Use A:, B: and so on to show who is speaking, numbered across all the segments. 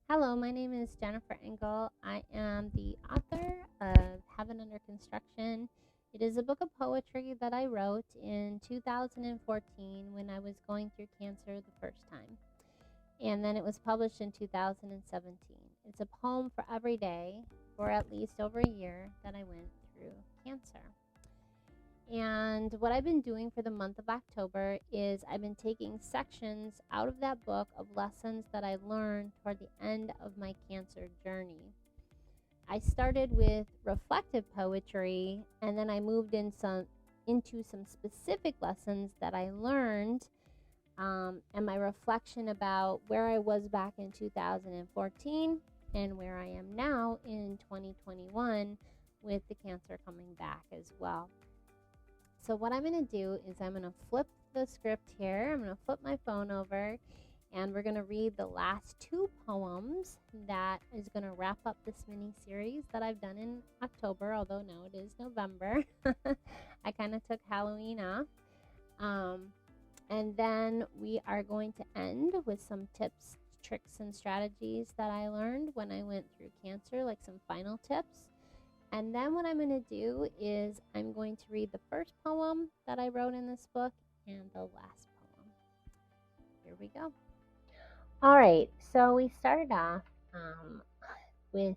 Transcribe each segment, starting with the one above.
A: Hello, my name is Jennifer Engel. I am the author of Heaven Under Construction. It is a book of poetry that I wrote in 2014 when I was going through cancer the first time. And then it was published in 2017. It's a poem for every day for at least over a year that I went through cancer. And what I've been doing for the month of October is I've been taking sections out of that book of lessons that I learned toward the end of my cancer journey. I started with reflective poetry, and then I moved into some specific lessons that I learned, and my reflection about where I was back in 2014 and where I am now in 2021 with the cancer coming back as well. So what I'm going to do is I'm going to flip the script here. I'm going to flip my phone over, and we're going to read the last two poems that is going to wrap up this mini series that I've done in October, although now it is November. I kind of took Halloween off. And then we are going to end with some tips, tricks, and strategies that I learned when I went through cancer, like some final tips. And then what I'm going to do is I'm going to read the first poem that I wrote in this book and the last poem. Here we go. All right, so we started off with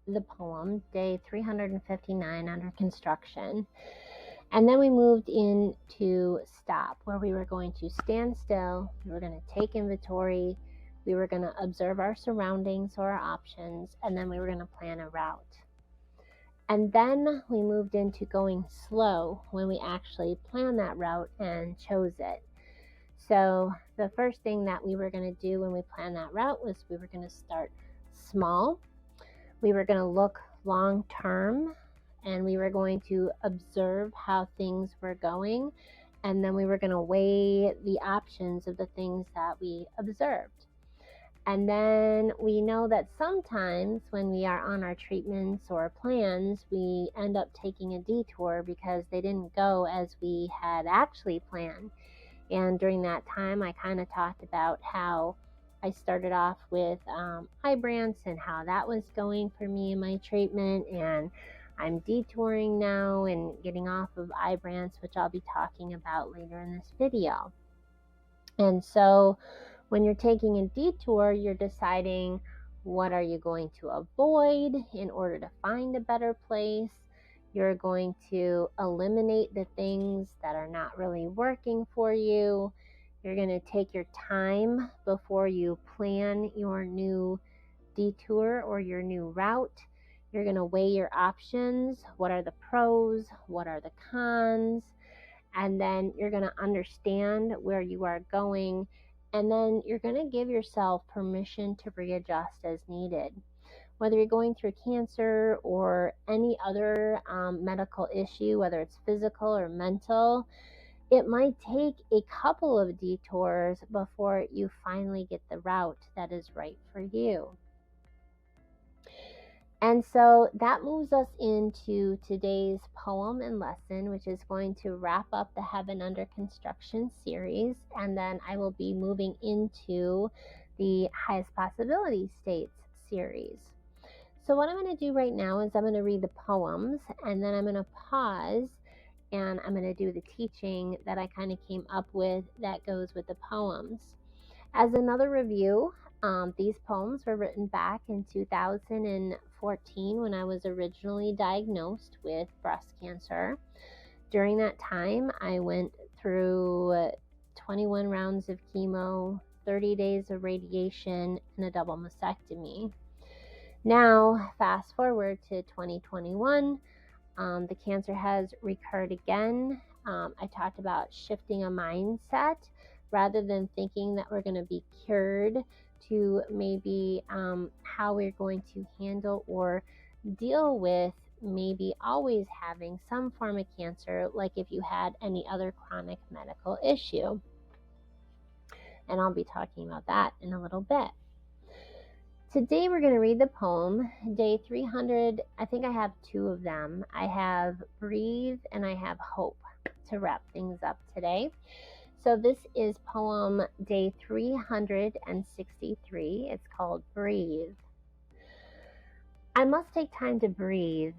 A: the poem, Day 359 Under Construction. And then we moved into Stop, where we were going to stand still, we were going to take inventory, we were going to observe our surroundings or our options, and then we were going to plan a route. And then we moved into going slow when we actually planned that route and chose it. So the first thing that we were going to do when we planned that route was we were going to start small. We were going to look long term, and we were going to observe how things were going. And then we were going to weigh the options of the things that we observed. And then we know that sometimes when we are on our treatments or plans, we end up taking a detour because they didn't go as we had actually planned. And during that time, I kind of talked about how I started off with Ibrance and how that was going for me in my treatment. And I'm detouring now and getting off of Ibrance, which I'll be talking about later in this video. And so when you're taking a detour, you're deciding what are you going to avoid in order to find a better place. You're going to eliminate the things that are not really working for you. You're going to take your time before you plan your new detour or your new route. You're going to weigh your options. What are the pros? What are the cons? And then you're going to understand where you are going. And then you're going to give yourself permission to readjust as needed. Whether you're going through cancer or any other medical issue, whether it's physical or mental, it might take a couple of detours before you finally get the route that is right for you. And so that moves us into today's poem and lesson, which is going to wrap up the Heaven Under Construction series. And then I will be moving into the Highest Possibility States series. So what I'm going to do right now is I'm going to read the poems, and then I'm going to pause, and I'm going to do the teaching that I kind of came up with that goes with the poems. As another review, these poems were written back in 2014 when I was originally diagnosed with breast cancer. During that time, I went through 21 rounds of chemo, 30 days of radiation, and a double mastectomy. Now, fast forward to 2021, the cancer has recurred again. I talked about shifting a mindset rather than thinking that we're going to be cured to maybe how we're going to handle or deal with maybe always having some form of cancer, like if you had any other chronic medical issue. And I'll be talking about that in a little bit. Today we're going to read the poem, Day 300. I think I have two of them. I have Breathe and I have Hope to wrap things up today. So this is poem day 363. It's called Breathe. I must take time to breathe.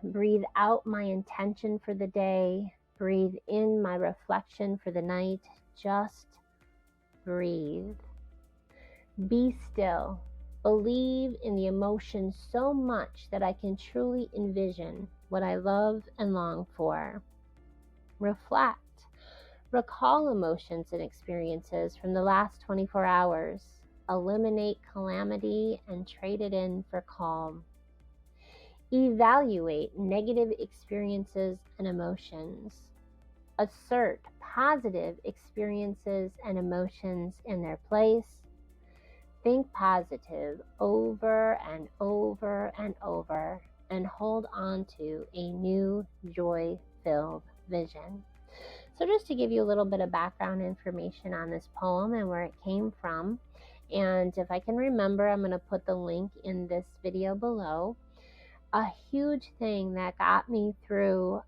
A: Breathe out my intention for the day. Breathe in my reflection for the night. Just breathe. Be still. Believe in the emotion so much that I can truly envision what I love and long for. Reflect. Recall emotions and experiences from the last 24 hours. Eliminate calamity and trade it in for calm. Evaluate negative experiences and emotions. Assert positive experiences and emotions in their place. Think positive over and over and over, and hold on to a new joy-filled vision. So just to give you a little bit of background information on this poem and where it came from, and if I can remember, I'm going to put the link in this video below. A huge thing that got me through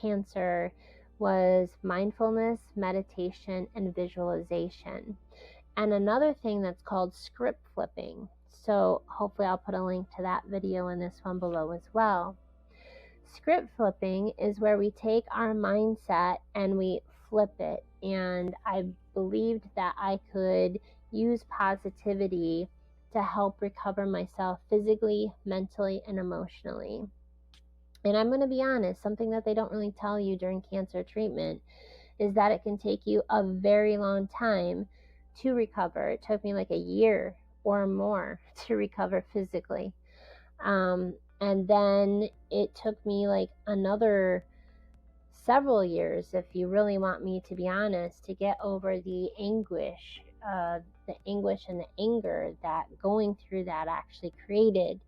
A: cancer was mindfulness, meditation, and visualization. And another thing that's called script flipping. So hopefully I'll put a link to that video in this one below as well. Script flipping is where we take our mindset and we flip it. And I believed that I could use positivity to help recover myself physically, mentally, and emotionally. And I'm going to be honest, something that they don't really tell you during cancer treatment is that it can take you a very long time to recover. It took me like a year or more to recover physically. And then it took me like another several years, if you really want me to be honest, to get over the anguish and the anger that going through that actually created.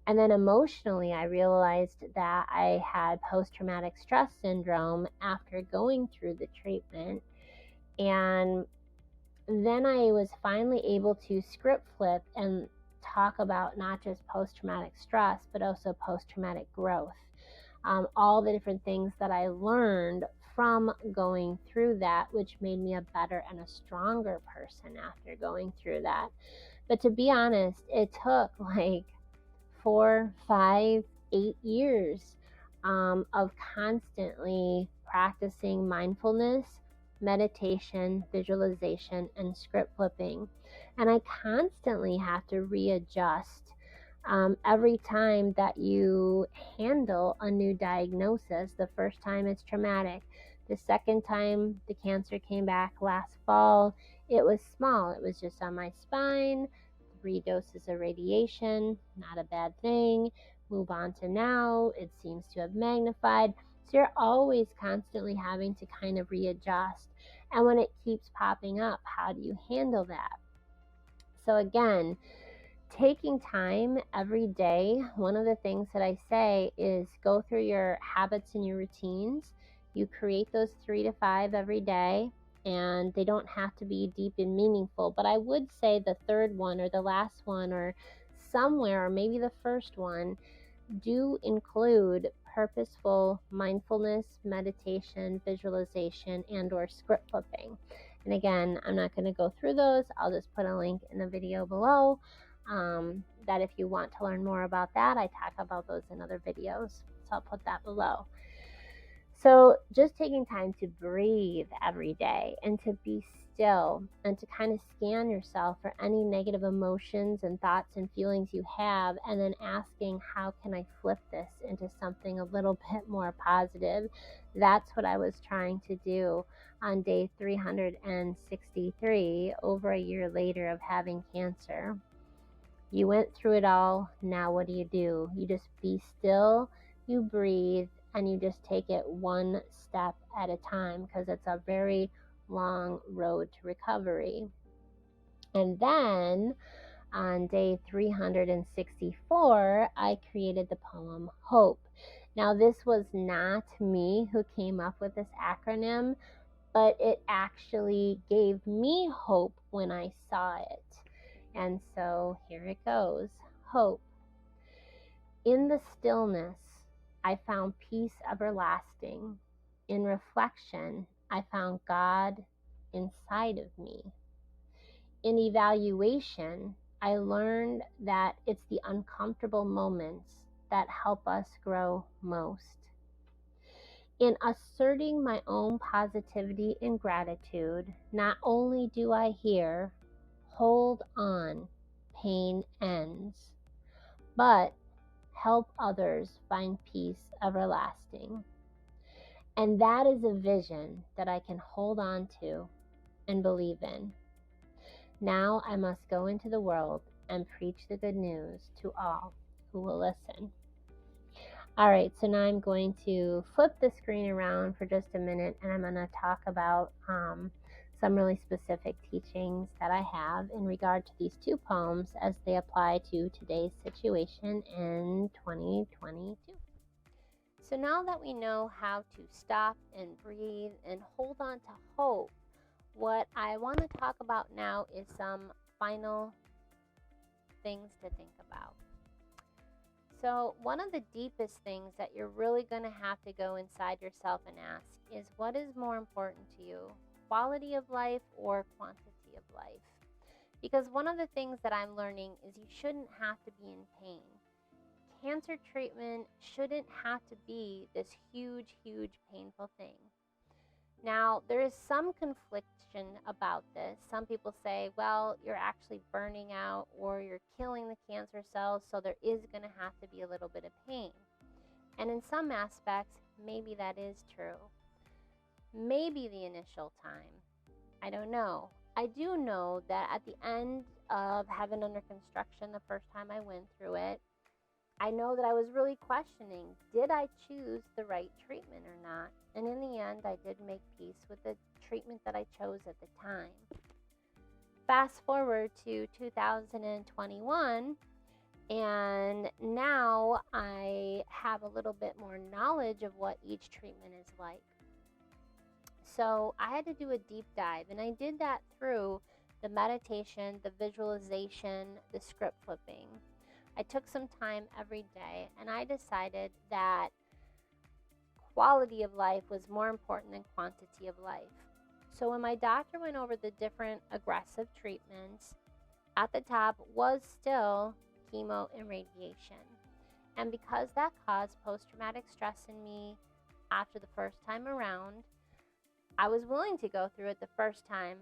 A: And then emotionally, I realized that I had post-traumatic stress syndrome after going through the treatment. And then I was finally able to script flip and talk about not just post-traumatic stress, but also post-traumatic growth. All the different things that I learned from going through that, which made me a better and a stronger person after going through that. But to be honest, it took like 4, 5, 8 years of constantly practicing mindfulness, meditation, visualization, and script flipping. And I constantly have to readjust every time that you handle a new diagnosis. The first time it's traumatic. The second time the cancer came back last fall, it was small. It was just on my spine. 3 doses of radiation, not a bad thing. Move on to now, it seems to have magnified. So you're always constantly having to kind of readjust. And when it keeps popping up, how do you handle that? So again, taking time every day, one of the things that I say is go through your habits and your routines. You create those 3 to 5 every day, and they don't have to be deep and meaningful. But I would say the third one or the last one or somewhere, or maybe the first one, do include purposeful mindfulness, meditation, visualization, and or script flipping. And again, I'm not going to go through those. I'll just put a link in the video below. That if you want to learn more about that, I talk about those in other videos. So I'll put that below. So just taking time to breathe every day and to be still and to kind of scan yourself for any negative emotions and thoughts and feelings you have, and then asking, how can I flip this into something a little bit more positive? That's what I was trying to do on day 363, over a year later of having cancer. You went through it all. Now what do? You just be still, you breathe, and you just take it one step at a time, because it's a very long road to recovery. And then on day 364, I created the poem Hope. Now this was not me who came up with this acronym, but it actually gave me hope when I saw it. And so here it goes. Hope. In the stillness, I found peace everlasting. In reflection, I found God inside of me. In evaluation, I learned that it's the uncomfortable moments that help us grow most. In asserting my own positivity and gratitude, not only do I hear, hold on, pain ends, but help others find peace everlasting. And that is a vision that I can hold on to and believe in. Now I must go into the world and preach the good news to all who will listen. All right, so now I'm going to flip the screen around for just a minute, and I'm going to talk about some really specific teachings that I have in regard to these two poems as they apply to today's situation in 2022. So now that we know how to stop and breathe and hold on to hope, what I want to talk about now is some final things to think about. So one of the deepest things that you're really going to have to go inside yourself and ask is, what is more important to you, quality of life or quantity of life? Because one of the things that I'm learning is you shouldn't have to be in pain. Cancer treatment shouldn't have to be this huge, huge painful thing. Now, there is some confliction about this. Some people say, well, you're actually burning out or you're killing the cancer cells, so there is going to have to be a little bit of pain. And in some aspects, maybe that is true. Maybe the initial time. I don't know. I do know that at the end of Heaven Under Construction, the first time I went through it, I know that I was really questioning, did I choose the right treatment or not? And in the end, I did make peace with the treatment that I chose at the time. Fast forward to 2021, and now I have a little bit more knowledge of what each treatment is like. So I had to do a deep dive, and I did that through the meditation, the visualization, the script flipping. I took some time every day, and I decided that quality of life was more important than quantity of life. So when my doctor went over the different aggressive treatments, at the top was still chemo and radiation. And because that caused post-traumatic stress in me after the first time around, I was willing to go through it the first time.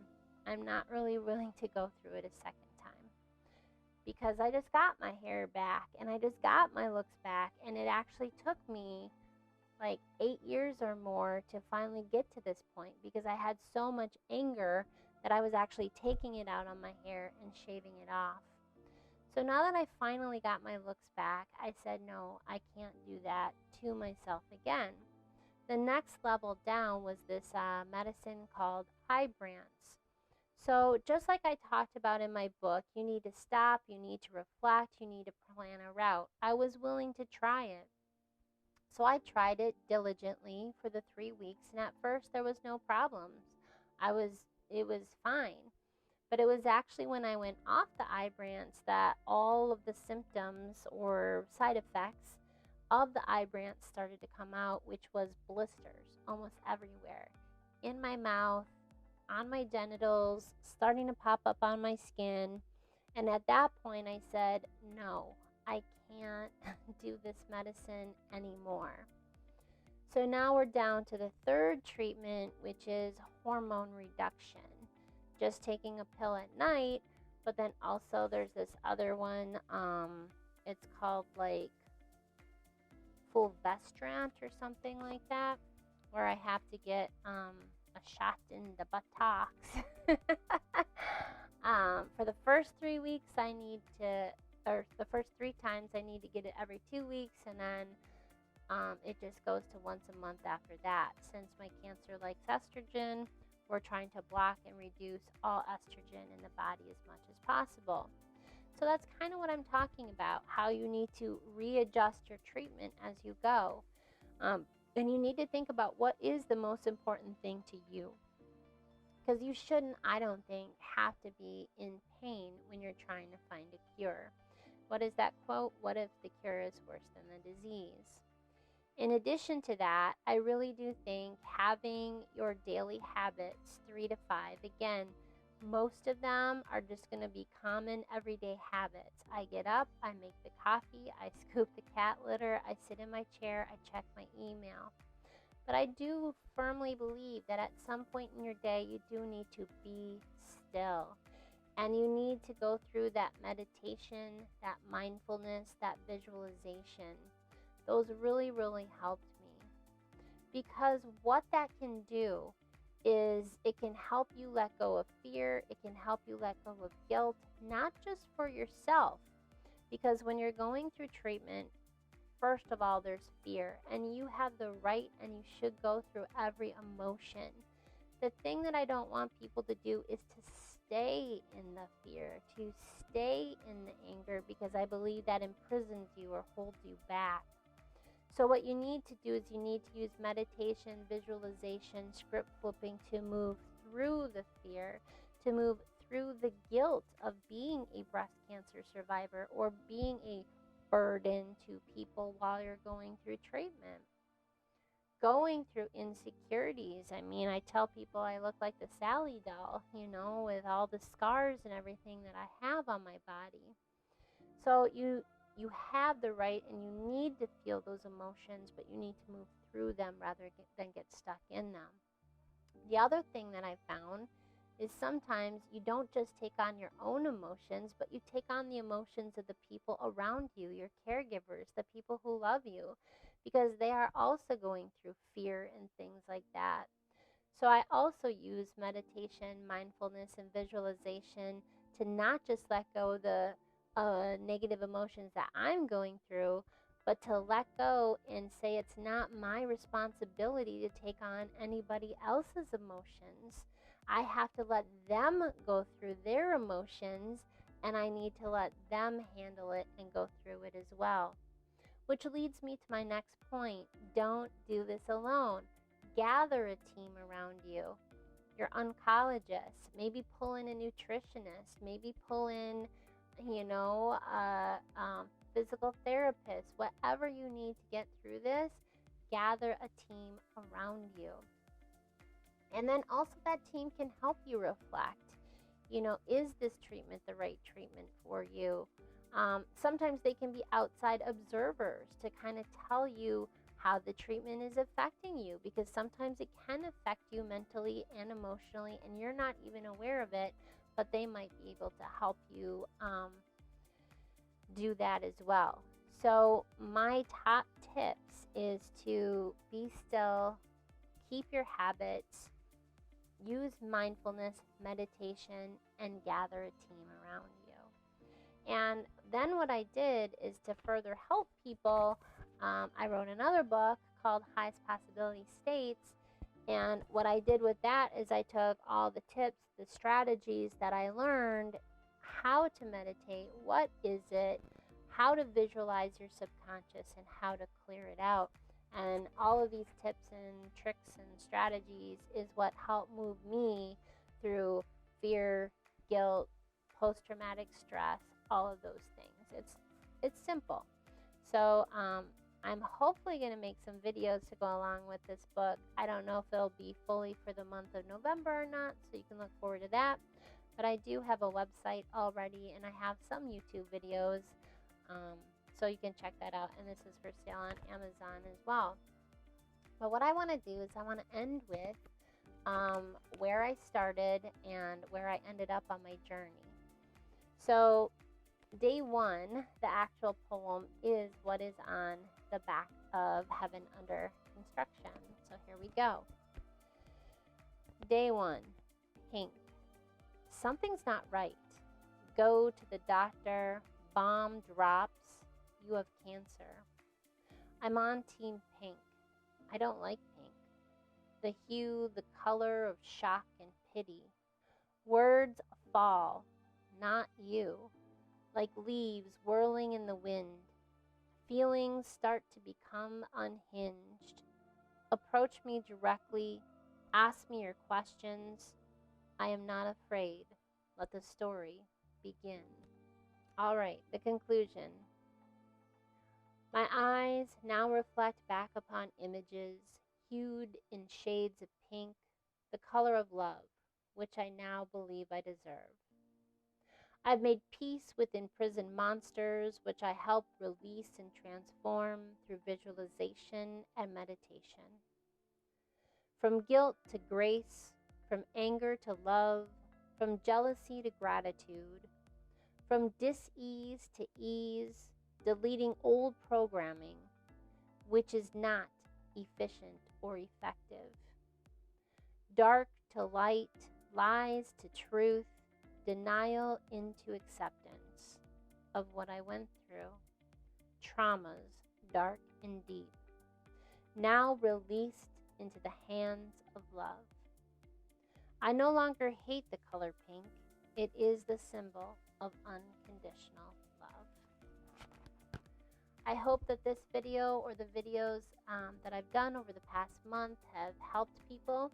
A: I'm not really willing to go through it a second time, because I just got my hair back and I just got my looks back, and it actually took me like 8 years or more to finally get to this point, because I had so much anger that I was actually taking it out on my hair and shaving it off. So now that I finally got my looks back, I said, no, I can't do that to myself again. The next level down was this medicine called Ibrance. So just like I talked about in my book, you need to stop, you need to reflect, you need to plan a route. I was willing to try it. So I tried it diligently for the 3 weeks, and at first there was no problems. It was fine. But it was actually when I went off the Ibrance that all of the symptoms or side effects of the Ibrance started to come out, which was blisters almost everywhere. In my mouth, on my genitals, starting to pop up on my skin. And at that point I said, no, I can't do this medicine anymore. So now we're down to the third treatment, which is hormone reduction. Just taking a pill at night, but then also there's this other one, it's called like fulvestrant or something like that, where I have to get a shot in the buttocks. For the first 3 weeks or the first 3 times I need to get it every 2 weeks, and then it just goes to once a month after that. Since my cancer likes estrogen, we're trying to block and reduce all estrogen in the body as much as possible. So that's kind of what I'm talking about, how you need to readjust your treatment as you go. And you need to think about what is the most important thing to you. Because you shouldn't, I don't think, have to be in pain when you're trying to find a cure. What is that quote? What if the cure is worse than the disease? In addition to that, I really do think having your daily habits, 3 to 5, again, most of them are just going to be common everyday habits. I get up, I make the coffee, I scoop the cat litter, I sit in my chair, I check my email. But I do firmly believe that at some point in your day, you do need to be still. And you need to go through that meditation, that mindfulness, that visualization. Those really, really helped me. Because what that can do is it can help you let go of fear. It can help you let go of guilt, not just for yourself. Because when you're going through treatment, first of all, there's fear. And you have the right and you should go through every emotion. The thing that I don't want people to do is to stay in the fear, to stay in the anger, because I believe that imprisons you or holds you back. So what you need to do is you need to use meditation, visualization, script flipping to move through the fear, to move through the guilt of being a breast cancer survivor or being a burden to people while you're going through treatment. Going through insecurities. I mean, I tell people I look like the Sally doll, with all the scars and everything that I have on my body. So you have the right and you need to feel those emotions, but you need to move through them rather than get stuck in them. The other thing that I found is sometimes you don't just take on your own emotions, but you take on the emotions of the people around you, your caregivers, the people who love you, because they are also going through fear and things like that. So I also use meditation, mindfulness, and visualization to not just let go of the negative emotions that I'm going through, but to let go and say it's not my responsibility to take on anybody else's emotions. I have to let them go through their emotions, and I need to let them handle it and go through it as well. Which leads me to my next point. Don't do this alone. Gather a team around you. Your oncologist, maybe pull in a nutritionist, maybe pull in, physical therapist, whatever you need to get through this, gather a team around you. And then also that team can help you reflect, is this treatment the right treatment for you? Sometimes they can be outside observers to kind of tell you how the treatment is affecting you, because sometimes it can affect you mentally and emotionally and you're not even aware of it, but they might be able to help you do that as well. So my top tips is to be still, keep your habits, use mindfulness, meditation, and gather a team around you. And then what I did is to further help people, I wrote another book called Highest Possibility States. And what I did with that is I took all the tips, the strategies that I learned, how to meditate, what is it, how to visualize your subconscious, and how to clear it out. And all of these tips and tricks and strategies is what helped move me through fear, guilt, post-traumatic stress, all of those things. It's simple. So I'm hopefully going to make some videos to go along with this book. I don't know if it'll be fully for the month of November or not, so you can look forward to that. But I do have a website already, and I have some YouTube videos, so you can check that out. And this is for sale on Amazon as well. But what I want to do is I want to end with where I started and where I ended up on my journey. So day 1, the actual poem is what is on the back of Heaven Under Construction. So here we go. Day 1, pink. Something's not right. Go to the doctor. Bomb drops. You have cancer. I'm on team pink. I don't like pink. The hue, the color of shock and pity. Words fall, not you, like leaves whirling in the wind. Feelings start to become unhinged. Approach me directly. Ask me your questions. I am not afraid. Let the story begin. All right, the conclusion. My eyes now reflect back upon images hued in shades of pink, the color of love, which I now believe I deserve. I've made peace with imprisoned monsters, which I help release and transform through visualization and meditation. From guilt to grace, from anger to love, from jealousy to gratitude, from dis-ease to ease, deleting old programming, which is not efficient or effective. Dark to light, lies to truth, denial into acceptance of what I went through, traumas, dark and deep, now released into the hands of love. I no longer hate the color pink. It is the symbol of unconditional love. I hope that this video or the videos that I've done over the past month have helped people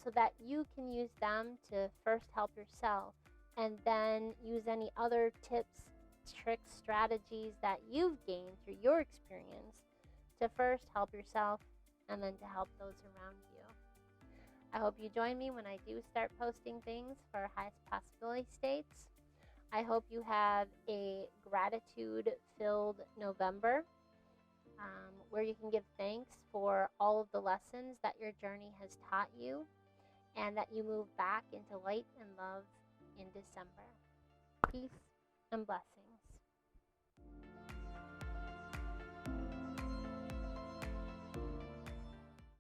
A: so that you can use them to first help yourself and then use any other tips, tricks, strategies that you've gained through your experience to first help yourself and then to help those around you. I hope you join me when I do start posting things for highest possibility states. I hope you have a gratitude-filled November where you can give thanks for all of the lessons that your journey has taught you and that you move back into light and love in December. Peace and blessings.